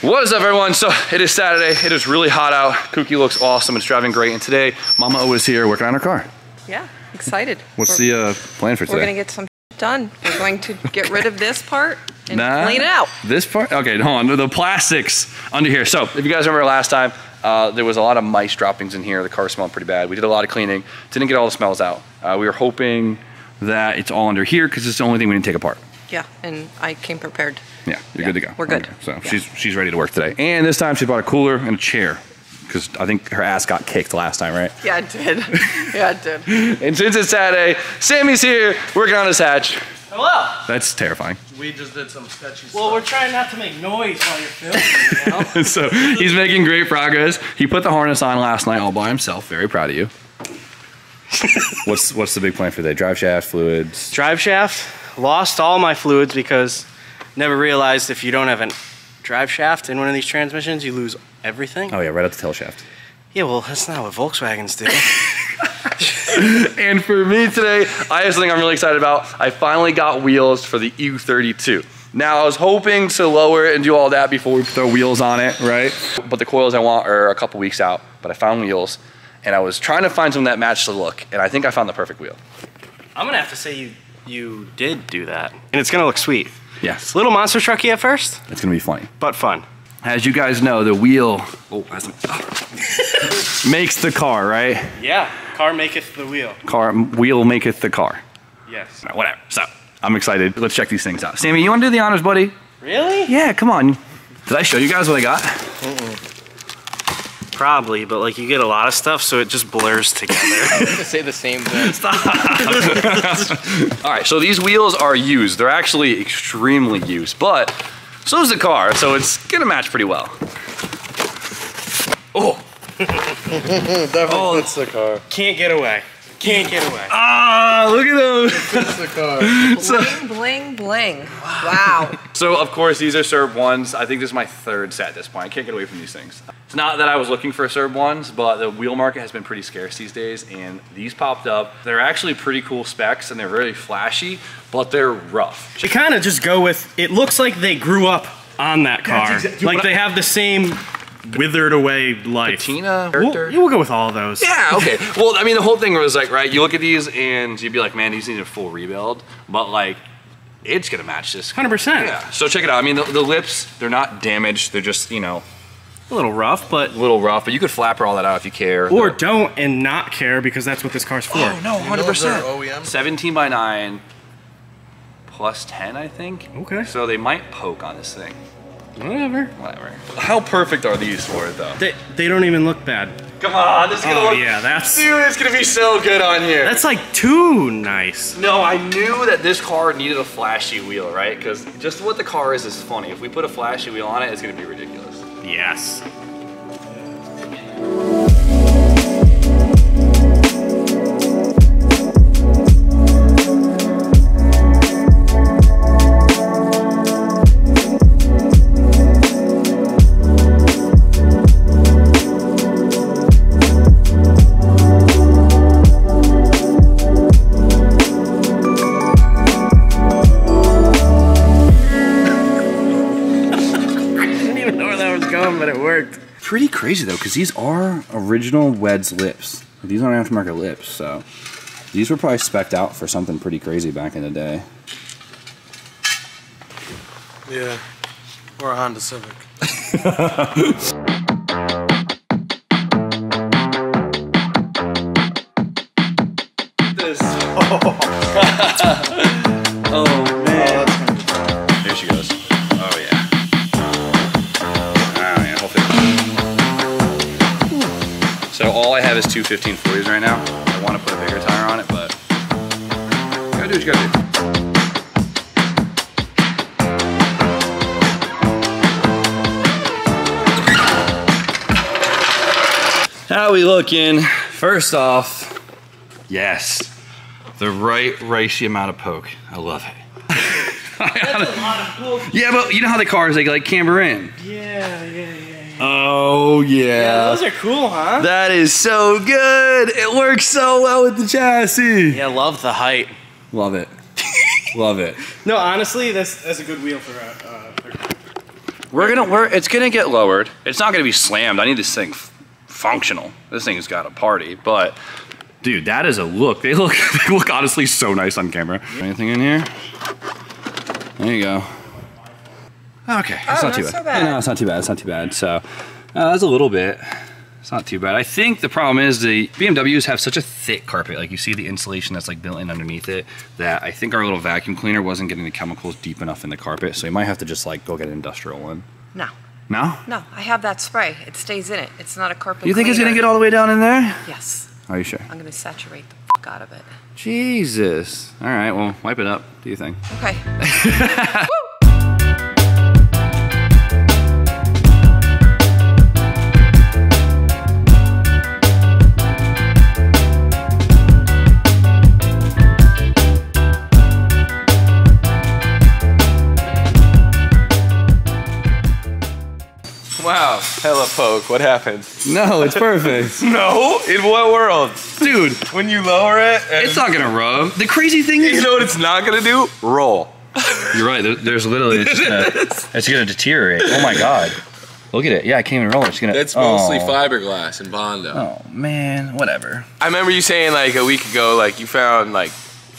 What is up, everyone? So it is Saturday. It is really hot out. Kooky looks awesome. It's driving great. And today, Mama O is here working on her car. Yeah, excited. What's the plan for today? We're gonna get some done. We're going to get rid of this part and clean it out. This part? Okay, hold on. The plastics under here. So if you guys remember last time, there was a lot of mice droppings in here. The car smelled pretty bad. We did a lot of cleaning. Didn't get all the smells out. We were hoping that it's all under here because it's the only thing we didn't take apart. Yeah, and I came prepared. Yeah, you're good to go. We're good. Okay, so she's ready to work today. And this time she bought a cooler and a chair because I think her ass got kicked last time, right? Yeah, it did. Yeah, it did. And since it's Saturday, Sammy's here working on his hatch. Hello. That's terrifying. We just did some sketchy stuff. Well, we're trying not to make noise while you're filming, you know? So he's making great progress. He put the harness on last night all by himself. Very proud of you. What's the big plan for today? Drive shaft, fluids? Drive shaft. Lost all my fluids because never realized if you don't have a drive shaft in one of these transmissions, you lose everything. Oh yeah, right at the tail shaft. Yeah, well, that's not what Volkswagens do. And for me today, I have something I'm really excited about. I finally got wheels for the ROUGHEST. Now, I was hoping to lower it and do all that before we throw wheels on it, right? But the coils I want are a couple weeks out, but I found wheels, and I was trying to find something that matched the look, and I think I found the perfect wheel. I'm gonna have to say you did do that. And it's gonna look sweet. Yes. A little monster trucky at first. It's gonna be funny. But fun. As you guys know, the wheel makes the car, right? Yeah, car maketh the wheel. Wheel maketh the car. Yes. Right, whatever, so I'm excited. Let's check these things out. Sammy, you wanna do the honors, buddy? Really? Yeah, come on. Did I show you guys what I got? Probably, but like you get a lot of stuff, so it just blurs together. To say the same thing. Stop. All right, so these wheels are used. They're actually extremely used, but so is the car, so it's gonna match pretty well. Oh. Definitely fits the car. Can't get away. Can't get away. Ah, look at those. Fits the car. Bling, bling, bling. Wow. So of course these are served ones. I think this is my third set at this point. I can't get away from these things. It's not that I was looking for served ones, but the wheel market has been pretty scarce these days, and these popped up. They're actually pretty cool specs, and they're very flashy, but they're rough. They kind of just go with, it looks like they grew up on that car. Exactly, like they have the same withered away life. Patina? We'll go with all of those. Yeah, okay. Well, I mean, the whole thing was like, right, you look at these and you'd be like, man, these need a full rebuild, but like, it's gonna match this. 100%. Yeah, so check it out. I mean, the lips, they're not damaged. They're just, you know, A little rough, but you could flapper all that out if you care. Or don't and not care because that's what this car's for. Oh, no, 100%. OEM? 17 by 9 plus 10, I think. Okay. So they might poke on this thing. Whatever. Whatever. How perfect are these for it, though? They don't even look bad. Come on, this is gonna Oh look... yeah, that's... Dude, it's gonna be so good on here. That's like too nice. No, I knew that this car needed a flashy wheel, right? Because just what the car is funny. If we put a flashy wheel on it, it's gonna be ridiculous. Yes. But it worked. Pretty crazy though, because these are original Wed's lips. These aren't aftermarket lips, so these were probably spec'd out for something pretty crazy back in the day. Yeah. Or a Honda Civic. This. Oh man. Here she goes. Oh yeah. Oh yeah, hopefully. So all I have is two 1540s right now. I want to put a bigger tire on it, but you gotta do what you gotta do. How we looking? First off, yes, the right amount of poke. I love it. That's a lot of poke. Yeah, but you know how the cars, they like camber in. Yeah. Oh yeah. Yeah, those are cool, huh? That is so good. It works so well with the chassis. Yeah, love the height. Love it. Love it. No, honestly, that's a good wheel for It's gonna get lowered. It's not gonna be slammed. I need this thing functional. This thing's got a party, but dude, that is a look. They look honestly so nice on camera. Anything in here? There you go. Okay, it's not too bad. So bad. No, it's not too bad. It's not too bad. So that's a little bit. It's not too bad. I think the problem is the BMWs have such a thick carpet. Like you see the insulation that's like built in underneath it, that I think our little vacuum cleaner wasn't getting the chemicals deep enough in the carpet. So you might have to just like go get an industrial one. No. No? No, I have that spray. It stays in it. It's not a carpet You think cleaner. it's gonna get all the way down in there? Yes. Are you sure? I'm gonna saturate the fuck out of it. Jesus. All right, well, wipe it up. Do you think? Okay. Wow, hella poke. What happened? No, it's perfect. No? In what world? Dude, When you lower it, and it's not gonna rub. The crazy thing is, you know what it's not gonna do? Roll. you're right. There's literally it's gonna deteriorate. Oh my god. Look at it. Yeah, I can't even roll it. It's gonna. It's mostly fiberglass and Bondo. Oh man, whatever. I remember you saying like a week ago, like you found like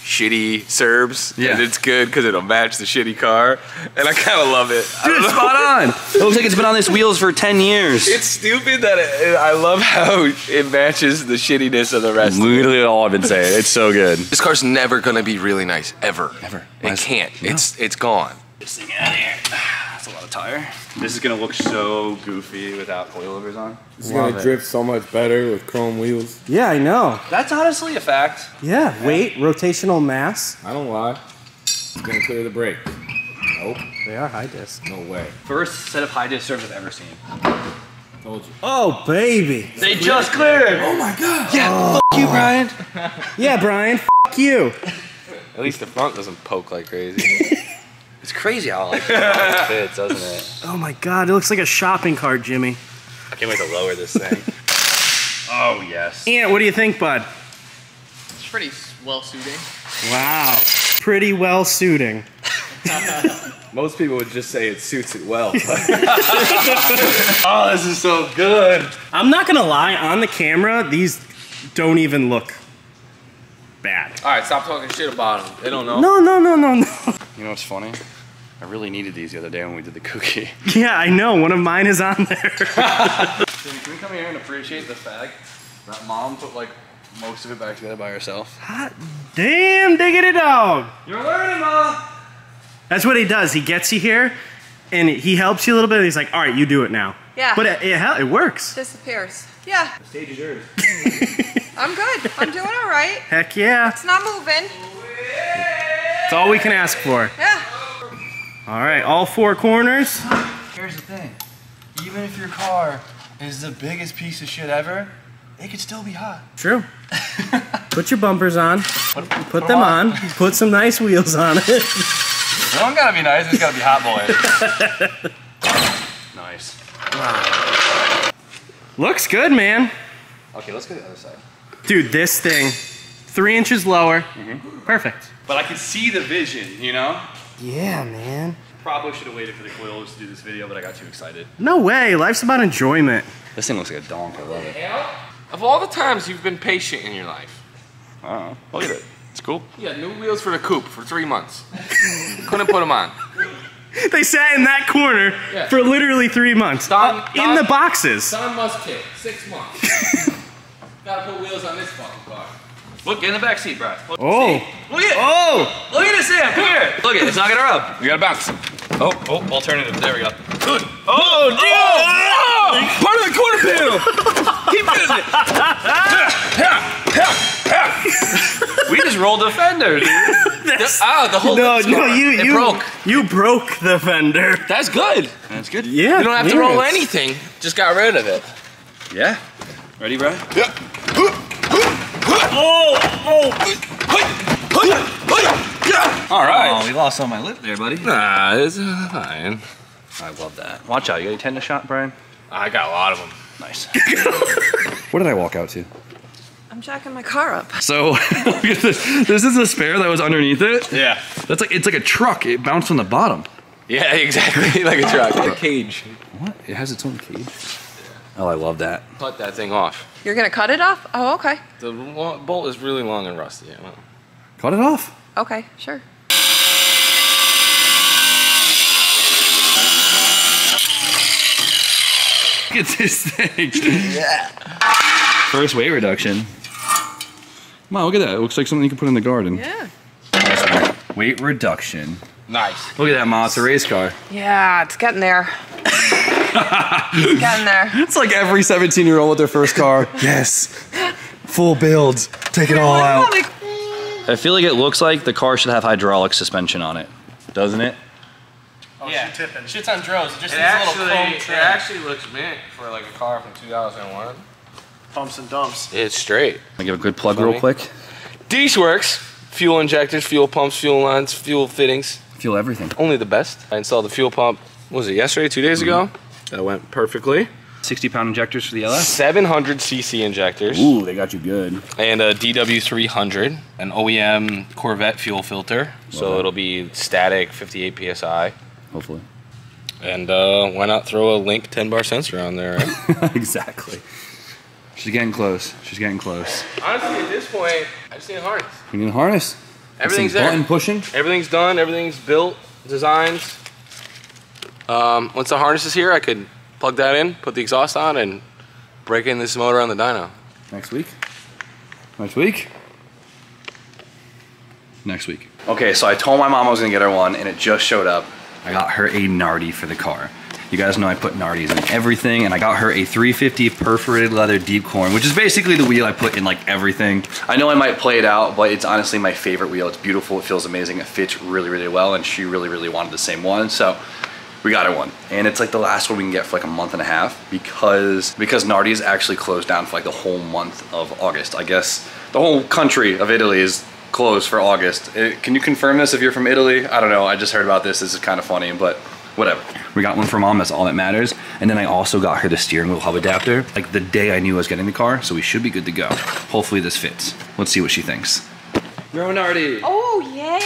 shitty Serbs, Yeah. and it's good because it'll match the shitty car, and I kind of love it. I Dude, don't it's know. spot on. It looks like it's been on these wheels for 10 years. It's stupid that I love how it matches the shittiness of the rest. Literally all I've been saying. It's so good. This car's never gonna be really nice, ever. Ever. It can't. No. It's gone. This thing out of here. That's a lot of tire. This is gonna look so goofy without coilovers on. It's gonna drift so much better with chrome wheels. Yeah, I know. That's honestly a fact. Yeah, weight, rotational mass. I don't lie. It's gonna clear the brake. Nope. They are high disc. No way. First set of high disc serves I've ever seen. Told you. Oh, baby. They just cleared. Oh my god. Yeah, fuck you, Brian. Yeah, Brian, you. At least the front doesn't poke like crazy. It's crazy how like it fits, doesn't it? Oh my God, it looks like a shopping cart, Jimmy. I can't wait to lower this thing. Oh yes. Ant, what do you think, bud? It's pretty well suiting. Wow, pretty well suiting. Most people would just say it suits it well. Oh, this is so good. I'm not gonna lie, on the camera, these don't even look bad. All right, stop talking shit about them. They don't know. No. You know what's funny? I really needed these the other day when we did the cookie. Yeah, I know, one of mine is on there. Can we come here and appreciate the fact that Mom put like most of it back together by herself? Hot damn diggity dog. You're learning, Ma. That's what he does. He gets you here, and he helps you a little bit, and he's like, all right, you do it now. Yeah. But it works. Disappears. Yeah. The stage is yours. I'm good. I'm doing all right. Heck yeah. It's not moving. That's all we can ask for. Yeah. All right, all four corners. Here's the thing. Even if your car is the biggest piece of shit ever, it could still be hot. True. Put your bumpers on. Put them on. Put some nice wheels on it. It don't gotta be nice, it's gotta be hot boy. Nice. Looks good, man. Okay, let's go to the other side. Dude, this thing, 3 inches lower. Perfect. But I can see the vision, you know? Yeah, man. Probably should have waited for the coils to do this video, but I got too excited. No way. Life's about enjoyment. This thing looks like a donk, I love it. Of all the times you've been patient in your life, Oh, look at it. It's cool. you got new wheels for the coupe for 3 months. Couldn't put them on. They sat in that corner Yeah. for literally 3 months. In the boxes. Don must kick 6 months. Gotta put wheels on this fucking car. Look, get in the back seat, Brad. Look, Oh. Look at it. Oh. Look at it, Sam. Come here. Look at it. It's not gonna rub. We gotta bounce. Oh, alternative. There we go. Good. Oh, dude. Oh! Part of the quarter panel. Keep doing it. We just rolled a fender, dude. The whole No, lips no, car. you broke. You broke the fender. That's good. That's good. Yeah. You don't have to roll clearance. anything. Just got rid of it. Yeah. Ready, Brad? Yeah. All right. Oh, we lost on my lip there, buddy. Nah, it's fine. I love that. Watch out. You got your tetanus shot, Brian? I got a lot of them. Nice. What did I walk out to? I'm jacking my car up. So, look at this. This is a spare that was underneath it. Yeah. It's like a truck. It bounced from the bottom. Yeah, exactly. Like a truck. A cage. What? It has its own cage? Oh, I love that. Cut that thing off. You're gonna cut it off? Oh, okay. The bolt is really long and rusty. Yeah, well. Cut it off. Okay, sure. Look at this thing. Yeah. First weight reduction. Come on, look at that. It looks like something you can put in the garden. Yeah. Weight reduction. Nice. Look at that, Ma. It's a race car. Yeah, it's getting there. It's getting there. It's like every 17-year-old with their first car. Yes. Full build. Take it all out. I feel like it looks like the car should have hydraulic suspension on it. Doesn't it? Oh, yeah. Shit's on droves. It just It needs a little chrome actually, trim. it actually looks mint for like a car from 2001. Pumps and dumps. It's straight. I give a good plug real quick. These works. Fuel injectors, fuel pumps, fuel lines, fuel fittings. Feel everything. Only the best. I installed the fuel pump, what was it, yesterday, 2 days ago? That went perfectly. 60-pound injectors for the LS? 700cc injectors. Ooh, they got you good. And a DW300, an OEM Corvette fuel filter. So it'll be static 58 PSI. Hopefully. And why not throw a Link 10-bar sensor on there, right? Exactly. She's getting close. She's getting close. Honestly, at this point, I just need a harness. We need a harness. Everything's Some there. button pushing. Everything's done. Everything's built, designed. Once the harness is here, I could plug that in, put the exhaust on, and break in this motor on the dyno. Next week? Next week? Next week. Okay, so I told my mom I was gonna get her one, and it just showed up. I got her a Nardi for the car. You guys know I put Nardis in everything, and I got her a 350 perforated leather deep corn, which is basically the wheel I put in like everything. I know I might play it out, but it's honestly my favorite wheel. It's beautiful, it feels amazing, it fits really, really well, and she really, really wanted the same one, so we got her one. And it's like the last one we can get for like a month and a half because Nardi's actually closed down for like the whole month of August. I guess the whole country of Italy is closed for August. Can you confirm this if you're from Italy? I don't know, I just heard about this. This is kind of funny, but whatever. We got one for mom, that's all that matters. And then I also got her the steering wheel hub adapter, like the day I knew I was getting the car, so we should be good to go. Hopefully this fits. Let's see what she thinks. You're Nardi. Oh, yay.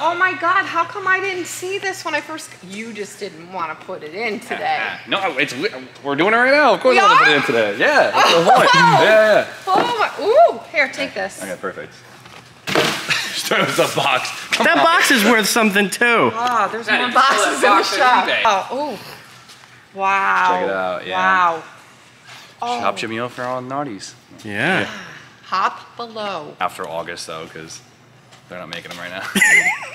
Oh my God, how come I didn't see this when I first, you just didn't want to put it in today. No, we're doing it right now. Of course We I want to are? put it in today. Yeah, that's the point. Yeah. Oh my, ooh, here, take this. Okay, perfect. Throws a box. Come That on. box is worth something too. Ah, there's Yeah, more you can sell boxes in that the box on shop. eBay. Oh, ooh. Wow. Check it out, yeah. Wow. Oh. Shop Jimmy O for all Nardis. Yeah. Hop below. After August though, because they're not making them right now.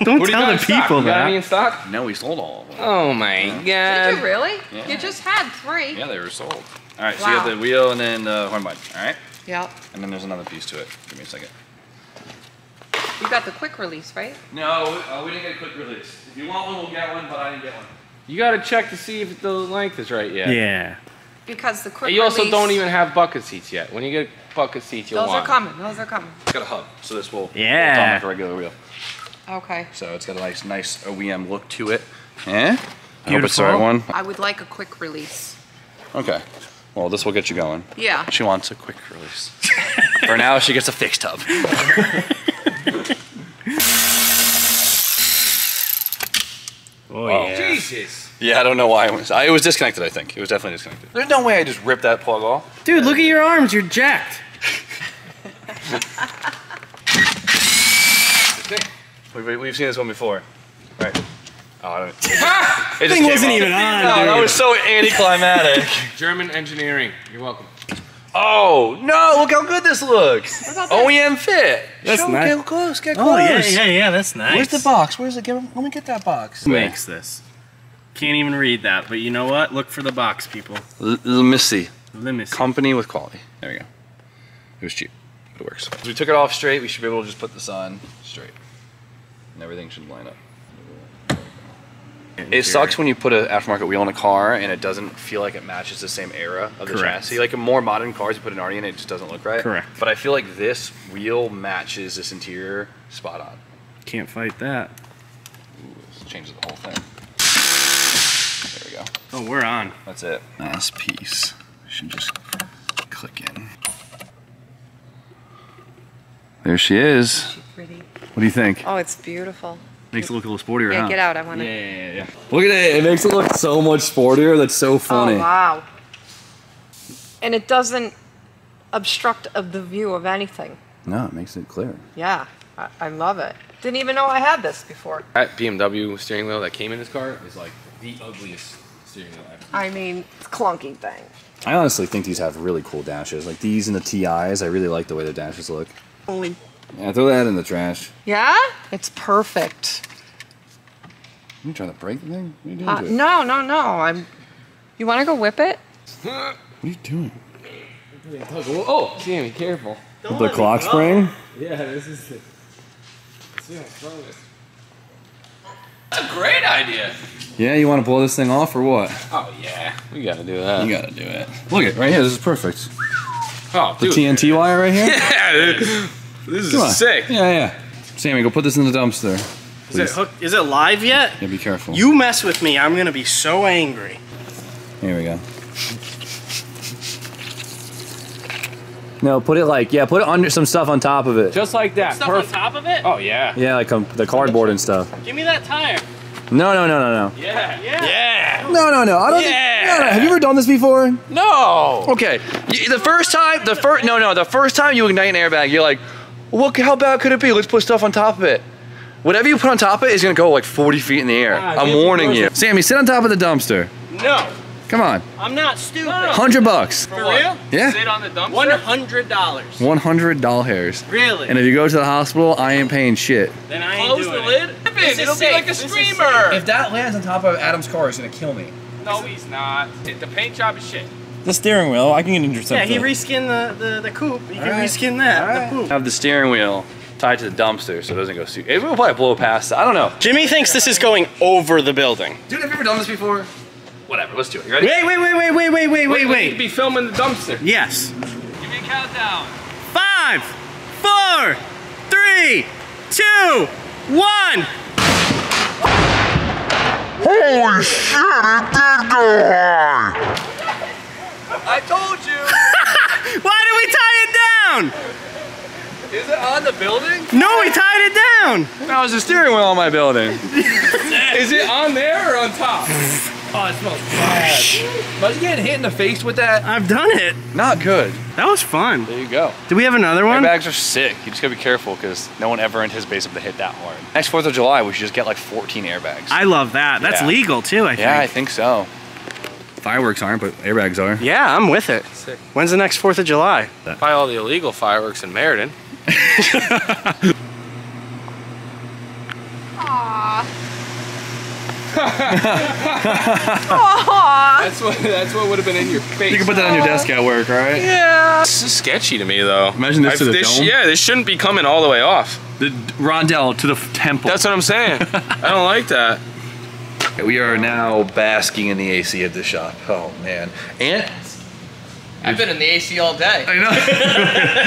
Don't What do you tell got the in stock? people You got any that. in stock? No, we sold all of them. Oh my Did God. you really? Yeah. You just had 3. Yeah, they were sold. All right, so you Wow. have the wheel and then the horn button, all right? Yep. And then there's another piece to it. Give me a second. You got the quick release, right? No, we didn't get a quick release. If you want one, we'll get one, but I didn't get one. You gotta check to see if the length is right yet. Yeah. Because the quick You also release. don't even have bucket seats yet. When you get bucket seats, you'll Those want are coming. Those are coming. It's got a hub, so this will Yeah. hold on like a regular wheel. Okay. So it's got a nice OEM look to it. Eh? I hope it's the Beautiful. right one. I would like a quick release. Okay. Well, this will get you going. Yeah. She wants a quick release. For now, she gets a fixed hub. Oh Wow. yeah. Jesus. Yeah, I don't know why it was disconnected, I think. It was definitely disconnected. There's no way I just ripped that plug off. Dude, look at your arms. You're jacked. We've seen this one before. Right. Oh, I don't. It Thing just wasn't came even off. on, No, dude. that was so anticlimactic. German engineering. You're welcome. Oh, no, look how good this looks. What about this? OEM fit. That's Show, nice. Get close, get Oh close. yeah. That's nice. Where's the box? Where's it? Let me get that box. Who makes this? Can't even read that, but you know what? Look for the box, people. Missy. Limits. Company with quality. There we go. It was cheap, but it works. If we took it off straight, we should be able to just put this on straight. And everything should line up. It sucks when you put an aftermarket wheel in a car and it doesn't feel like it matches the same era of the Correct. chassis. Like in more modern cars, you put an RD in it just doesn't look right. Correct. But I feel like this wheel matches this interior spot on. Can't fight that. Ooh, this changes the whole thing. There we go. Oh, we're on. That's it. Last piece. Should just click in. There she is. Pretty. What do you think? Oh, it's beautiful. It Makes it look a little sportier, Yeah, huh? get out. I want to. Yeah. Look at it. It makes it look so much sportier. That's so funny. Oh, wow. And it doesn't obstruct the view of anything. No, it makes it clear. Yeah, I love it. Didn't even know I had this before. That BMW steering wheel that came in this car is like the ugliest steering wheel ever. I mean, it's a clunky thing. I honestly think these have really cool dashes. Like these and the TIs, I really like the way the dashes look. Only. Yeah, throw that in the trash. Yeah? It's perfect. You trying to break the thing? What are you doing to it? No. You want to go whip it? What are you doing? Oh, Sammy, careful. The clock spring? Yeah, this is it. That's a great idea. Yeah, you want to blow this thing off or what? Oh yeah, we gotta do that. You gotta do it. Look at right here. This is perfect. Oh, The dude. TNT wire right here? Yeah, dude. This Come on. is sick. Yeah. Sammy, go put this in the dumpster. Is it live yet? Yeah, be careful. You mess with me, I'm gonna be so angry. Here we go. No, put it put it under some stuff on top of it. Just like that. Stuff on top of it? Oh yeah. Yeah, like the cardboard and stuff. Give me that tire. No. Yeah. Yeah. No. I don't think. No. Have you ever done this before? No. Okay. The first time you ignite an airbag, you're like, look, how bad could it be? Let's put stuff on top of it. Whatever you put on top of it is gonna go like 40 feet in the air. I'm warning you. Sammy, sit on top of the dumpster. No, Come on. I'm not stupid. $100. For real? Yeah. Sit on the dumpster. $100. $100. Really? And if you go to the hospital, I ain't paying shit. Then I ain't Close doing the it. lid. This It'll is be safe. like a This is streamer. If that lands on top of Adam's car, it's gonna kill me. No, he's not. The paint job is shit. The steering wheel, I can get into Yeah, he reskinned the coupe. You can reskin that. The coupe. Have the steering wheel tied to the dumpster so it doesn't go it will probably blow past it. I don't know. Jimmy thinks this is going over the building. Dude, have you ever done this before? Whatever, let's do it. You ready? Wait. You could be filming the dumpster. Yes. Give me a countdown. 5, 4, 3, 2, 1. Holy shit, it did go high! I told you! Why did we tie it down? Is it on the building? No, we tied it down. That was the steering wheel on my building. Is it on there or on top? Oh, it smells bad. Imagine getting hit in the face with that. I've done it. Not good. That was fun. There you go. Do we have another one? Airbags are sick. You just gotta be careful because no one ever anticipates them to hit that hard. Next 4th of July, we should just get like 14 airbags. I love that. That's Yeah. legal too, I think. Yeah, I think so. Fireworks aren't, but airbags are. Yeah, I'm with it. Sick. When's the next 4th of July? Probably all the illegal fireworks in Meriden. That's what would have been in your face. You can put that on your desk at work, right? Yeah. This is sketchy to me though. Imagine this to the dome. Yeah, this shouldn't be coming all the way off. The rondelle to the temple. That's what I'm saying. I don't like that. We are now basking in the AC at the shop. Oh man. And I've been in the AC all day. I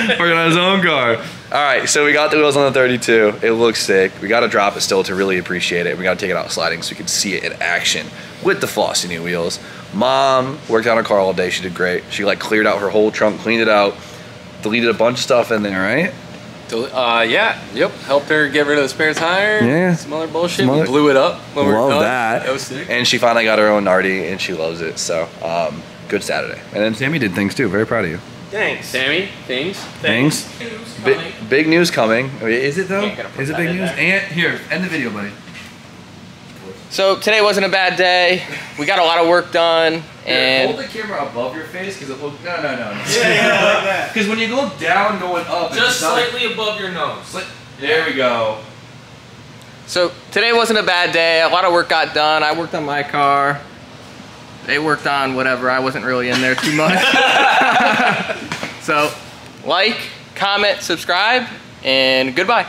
know. Working on his own car. All right, so we got the wheels on the 32. It looks sick. We got to drop it still to really appreciate it. We got to take it out sliding so we can see it in action with the flossy new wheels. Mom worked on her car all day. She did great. She like cleared out her whole trunk, cleaned it out, deleted a bunch of stuff in there, right? Yeah, yep. Helped her get rid of the spare tire. Yeah. Some other bullshit. Some We other- blew it up when we were Love done. that. That was sick. And she finally got her own Nardi, and she loves it. So, good Saturday. And then Sammy did things too. Very proud of you. Thanks. Sammy, things. Things. Big news coming. Is it though? Ain't gonna put Is it that big in news? there. And here, end the video, buddy. So today wasn't a bad day. We got a lot of work done, and Hold the camera above your face because it looks. No. Yeah, like that. Because when you go down, going up, Just slightly above your nose. There we go. so today wasn't a bad day. A lot of work got done. I worked on my car. They worked on whatever. I wasn't really in there too much. So, like, comment, subscribe, and goodbye.